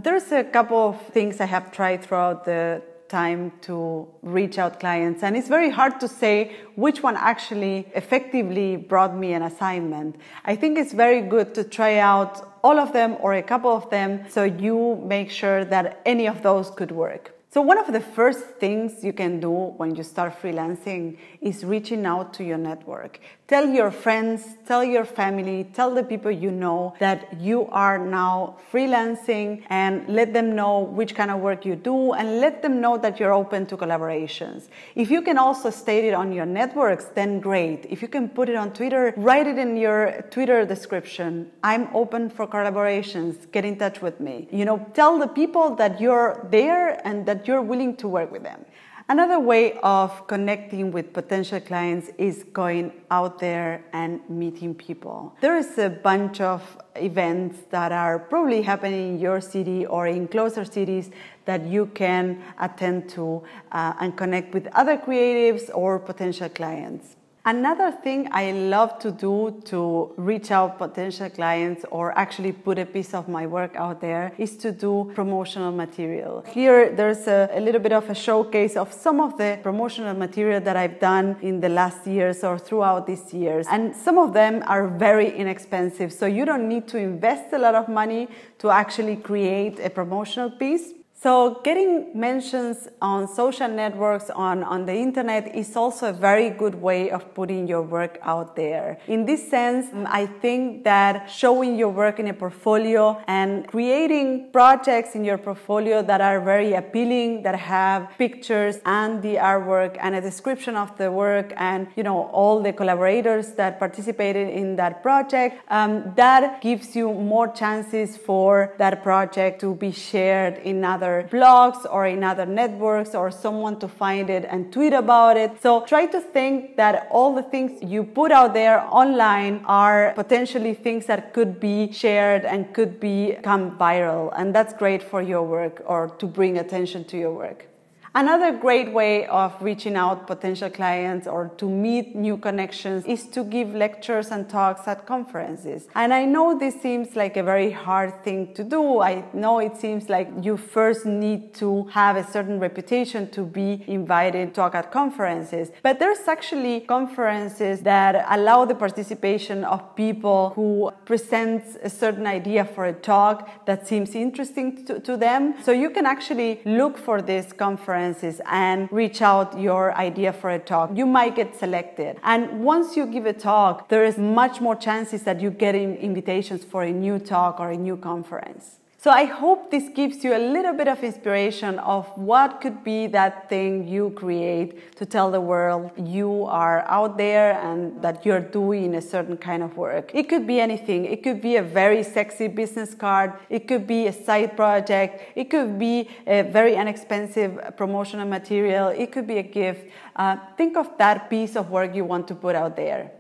There's a couple of things I have tried throughout the time to reach out clients, and it's very hard to say which one actually effectively brought me an assignment. I think it's very good to try out all of them or a couple of them so you make sure that any of those could work. So one of the first things you can do when you start freelancing is reaching out to your network. Tell your friends, tell your family, tell the people you know that you are now freelancing, and let them know which kind of work you do, and let them know that you're open to collaborations. If you can also state it on your networks, then great. If you can put it on Twitter, write it in your Twitter description. I'm open for collaborations. Get in touch with me. Tell the people that you're there and that you're willing to work with them. Another way of connecting with potential clients is going out there and meeting people. There is a bunch of events that are probably happening in your city or in closer cities that you can attend to and connect with other creatives or potential clients. Another thing I love to do to reach out potential clients or actually put a piece of my work out there is to do promotional material. Here there's a little bit of a showcase of some of the promotional material that I've done in the last years or throughout these years. And some of them are very inexpensive, so you don't need to invest a lot of money to actually create a promotional piece. So getting mentions on social networks, on the internet is also a very good way of putting your work out there. In this sense, I think that showing your work in a portfolio and creating projects in your portfolio that are very appealing, that have pictures and the artwork and a description of the work and all the collaborators that participated in that project, that gives you more chances for that project to be shared in other blogs or in other networks, or someone to find it and tweet about it. So try to think that all the things you put out there online are potentially things that could be shared and could become viral, and that's great for your work or to bring attention to your work. Another great way of reaching out potential clients or to meet new connections is to give lectures and talks at conferences. And I know this seems like a very hard thing to do. I know it seems like you first need to have a certain reputation to be invited to talk at conferences. But there's actually conferences that allow the participation of people who present a certain idea for a talk that seems interesting to them. So you can actually look for this conference and reach out your idea for a talk. You might get selected. And once you give a talk, there is much more chances that you get invitations for a new talk or a new conference. So I hope this gives you a little bit of inspiration of what could be that thing you create to tell the world you are out there and that you're doing a certain kind of work. It could be anything. It could be a very sexy business card. It could be a side project. It could be a very inexpensive promotional material. It could be a gift. Think of that piece of work you want to put out there.